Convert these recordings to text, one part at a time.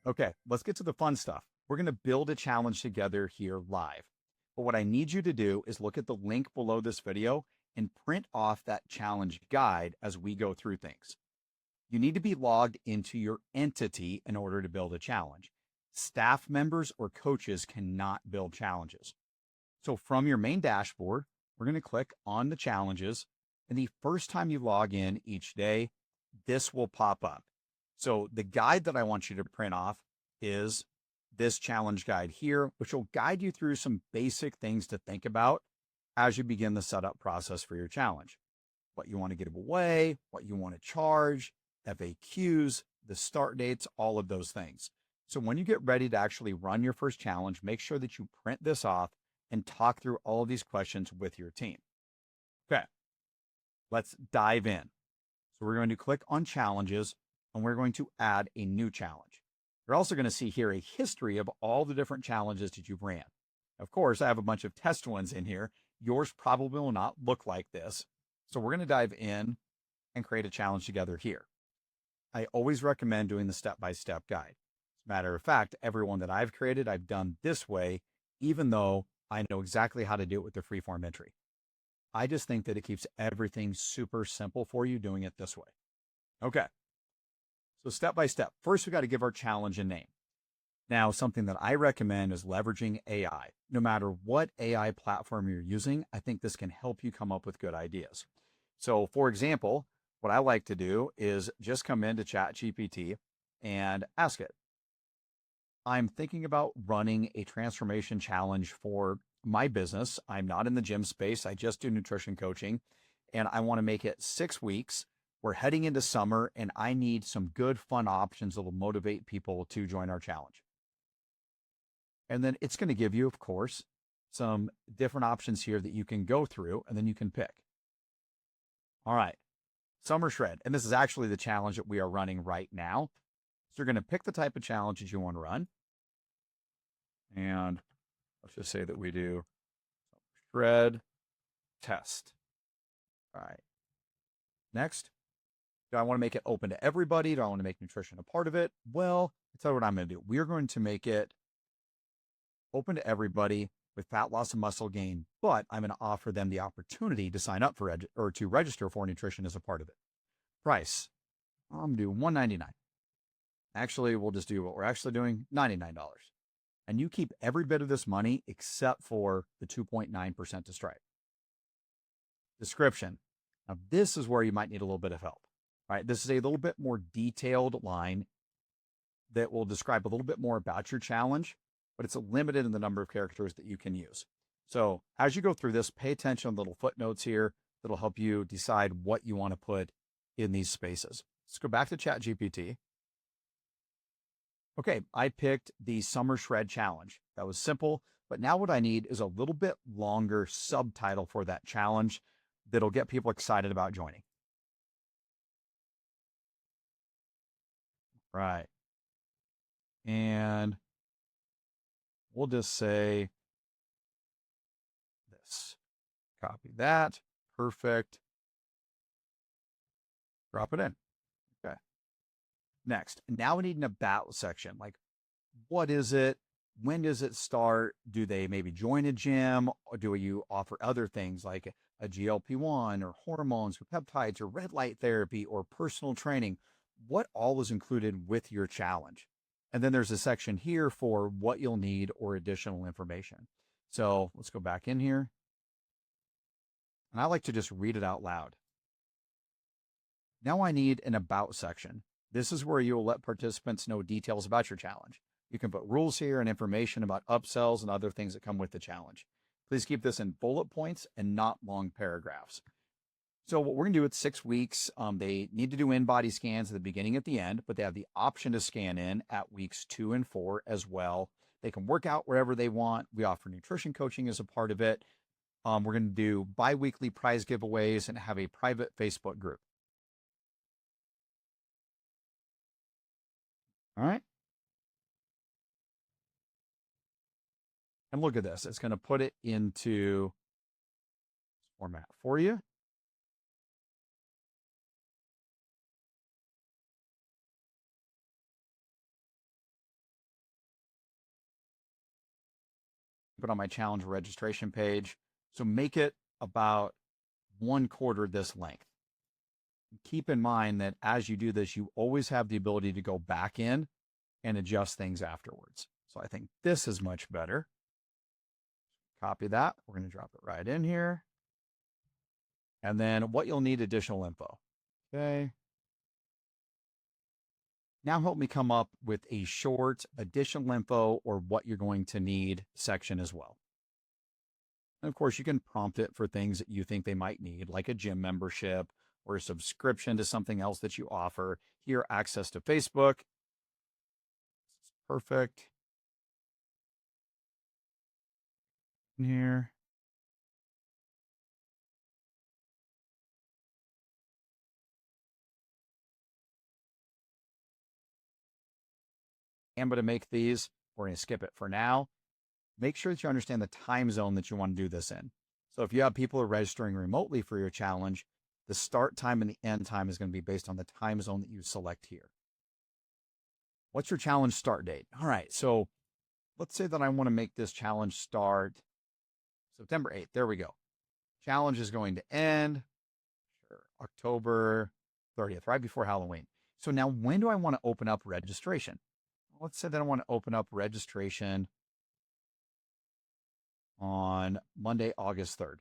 Okay, let's get to the fun stuff. We're going to build a challenge together here live. But what I need you to do is look at the link below this video and print off that challenge guide as we go through things. You need to be logged into your entity in order to build a challenge. Staff members or coaches cannot build challenges. So from your main dashboard, we're going to click on the challenges. And the first time you log in each day, this will pop up. So the guide that I want you to print off is this challenge guide here, which will guide you through some basic things to think about as you begin the setup process for your challenge. What you want to give away, what you want to charge, FAQs, the start dates, all of those things. So when you get ready to actually run your first challenge, make sure that you print this off and talk through all of these questions with your team. Okay, let's dive in. So we're going to click on challenges and we're going to add a new challenge. You're also going to see here a history of all the different challenges that you've ran. Of course, I have a bunch of test ones in here. Yours probably will not look like this. So we're going to dive in and create a challenge together here. I always recommend doing the step-by-step guide. As a matter of fact, everyone that I've created, I've done this way, even though I know exactly how to do it with the freeform entry. I just think that it keeps everything super simple for you doing it this way. Okay. So step by step, first we got to give our challenge a name. Now, something that I recommend is leveraging AI. No matter what AI platform you're using, I think this can help you come up with good ideas. So for example, what I like to do is just come into ChatGPT and ask it, I'm thinking about running a transformation challenge for my business. I'm not in the gym space. I just do nutrition coaching and I want to make it 6 weeks. We're heading into summer and I need some good, fun options that will motivate people to join our challenge. And then it's going to give you, of course, some different options here that you can go through and then you can pick. All right, Summer Shred. And this is actually the challenge that we are running right now. So you're going to pick the type of challenge that you want to run. And let's just say that we do shred test. All right. Next, do I want to make it open to everybody? Do I want to make nutrition a part of it? Well, I'll tell you what I'm going to do. We're going to make it open to everybody with fat loss and muscle gain, but I'm going to offer them the opportunity to sign up for or to register for nutrition as a part of it. Price, I'm going to do $199. Actually, we'll just do what we're actually doing, $99. And you keep every bit of this money except for the 2.9% to Stripe. Description. Now, this is where you might need a little bit of help. All right, this is a little bit more detailed line that will describe a little bit more about your challenge, but it's limited in the number of characters that you can use. So as you go through this, pay attention to little footnotes here that'll help you decide what you want to put in these spaces. Let's go back to ChatGPT. Okay, I picked the Summer Shred Challenge. That was simple, but now what I need is a little bit longer subtitle for that challenge that'll get people excited about joining. Right. And we'll just say this. Copy that. Perfect. Drop it in. Okay. Next. Now we need an about section. Like, what is it? When does it start? Do they maybe join a gym? Or do you offer other things like a GLP-1 or hormones or peptides or red light therapy or personal training? What all is included with your challenge? And then there's a section here for what you'll need or additional information. So let's go back in here. And I like to just read it out loud. Now I need an about section. This is where you will let participants know details about your challenge. You can put rules here and information about upsells and other things that come with the challenge. Please keep this in bullet points and not long paragraphs. So what we're going to do, it's 6 weeks. They need to do in-body scans at the beginning, at the end, but they have the option to scan in at weeks 2 and 4 as well. They can work out wherever they want. We offer nutrition coaching as a part of it. We're going to do bi-weekly prize giveaways and have a private Facebook group. All right. And look at this. It's going to put it into format for you. it on my challenge registration page. So make it about 1/4 this length. Keep in mind that as you do this, you always have the ability to go back in and adjust things afterwards. So I think this is much better. Copy that. We're going to drop it right in here. And then what you'll need additional info. Okay. Now help me come up with a short additional info or what you're going to need section as well. And of course, you can prompt it for things that you think they might need, like a gym membership or a subscription to something else that you offer. Here, access to Facebook. Perfect. Here. And to make these, we're going to skip it for now. Make sure that you understand the time zone that you want to do this in. So if you have people who are registering remotely for your challenge, the start time and the end time is going to be based on the time zone that you select here. What's your challenge start date? All right, so let's say that I want to make this challenge start September 8th. There we go. Challenge is going to end October 30th, right before Halloween. So now when do I want to open up registration? Let's say that I want to open up registration on Monday, August 3rd.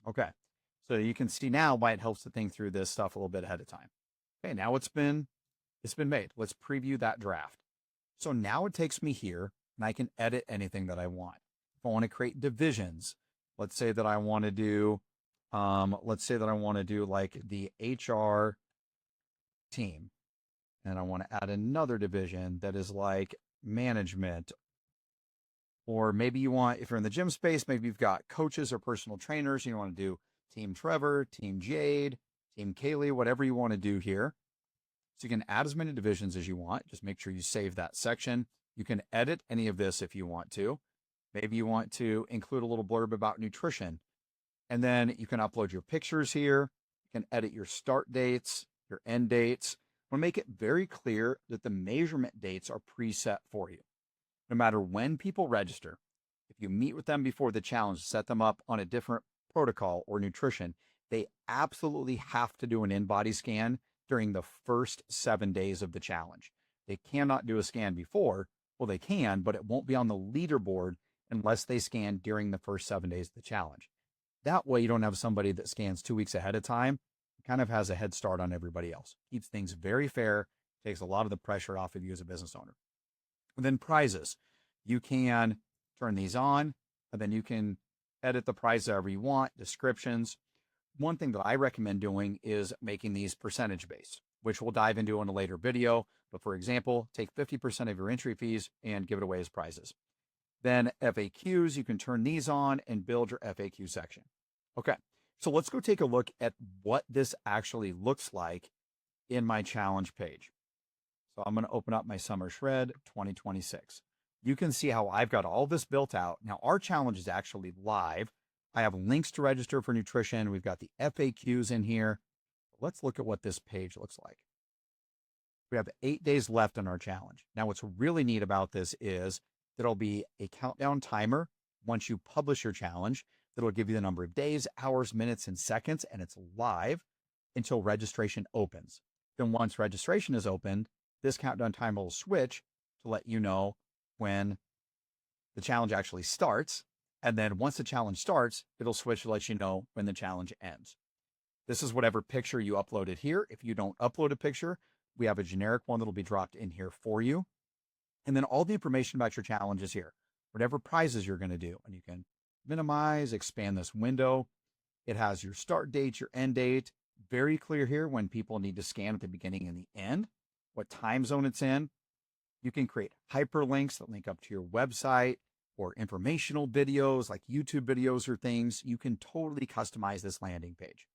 Okay, so you can see now why it helps to think through this stuff a little bit ahead of time. Okay, now it's been made. Let's preview that draft. So now it takes me here and I can edit anything that I want. If I want to create divisions, let's say that I want to do, like the HR team. And I want to add another division that is like management. Or maybe you want, if you're in the gym space, maybe you've got coaches or personal trainers. You want to do Team Trevor, Team Jade, Team Kaylee, whatever you want to do here. So you can add as many divisions as you want. Just make sure you save that section. You can edit any of this if you want to. Maybe you want to include a little blurb about nutrition. And then you can upload your pictures here. You can edit your start dates, your end dates. I want to make it very clear that the measurement dates are preset for you. No matter when people register, if you meet with them before the challenge, set them up on a different protocol or nutrition, they absolutely have to do an in-body scan during the first 7 days of the challenge. They cannot do a scan before. Well, they can, but it won't be on the leaderboard unless they scan during the first 7 days of the challenge. That way you don't have somebody that scans 2 weeks ahead of time, kind of has a head start on everybody else. Keeps things very fair, takes a lot of the pressure off of you as a business owner. And then prizes. You can turn these on, and then you can edit the prize however you want, descriptions. One thing that I recommend doing is making these percentage based, which we'll dive into in a later video. But for example, take 50% of your entry fees and give it away as prizes. Then FAQs, you can turn these on and build your FAQ section. Okay, so let's go take a look at what this actually looks like in my challenge page. So I'm going to open up my Summer Shred 2026. You can see how I've got all this built out. Now our challenge is actually live. I have links to register for nutrition. We've got the FAQs in here. Let's look at what this page looks like. We have 8 days left on our challenge. Now what's really neat about this is there'll be a countdown timer once you publish your challenge that'll give you the number of days, hours, minutes, and seconds, and it's live until registration opens. Then once registration is opened, this countdown timer will switch to let you know when the challenge actually starts. And then once the challenge starts, it'll switch to let you know when the challenge ends. This is whatever picture you uploaded here. If you don't upload a picture, we have a generic one that'll be dropped in here for you. And then all the information about your challenge is here. Whatever prizes you're going to do, and you can minimize, expand this window. It has your start date, your end date, very clear here when people need to scan at the beginning and the end, what time zone it's in. You can create hyperlinks that link up to your website or informational videos like YouTube videos or things. You can totally customize this landing page.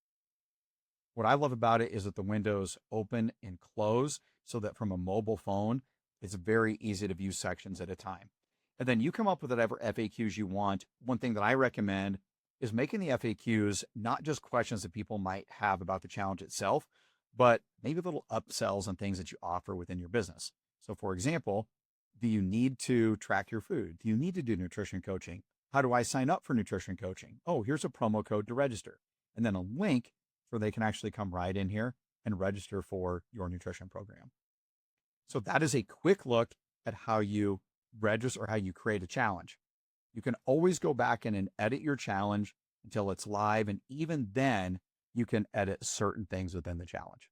What I love about it is that the windows open and close so that from a mobile phone, it's very easy to view sections at a time. And then you come up with whatever FAQs you want. One thing that I recommend is making the FAQs not just questions that people might have about the challenge itself, but maybe little upsells and things that you offer within your business. So for example, Do you need to track your food? Do you need to do nutrition coaching? How do I sign up for nutrition coaching? Oh, here's a promo code to register. And then a link so they can actually come right in here and register for your nutrition program. So that is a quick look at how you register or how you create a challenge. You can always go back in and edit your challenge until it's live. And even then, you can edit certain things within the challenge.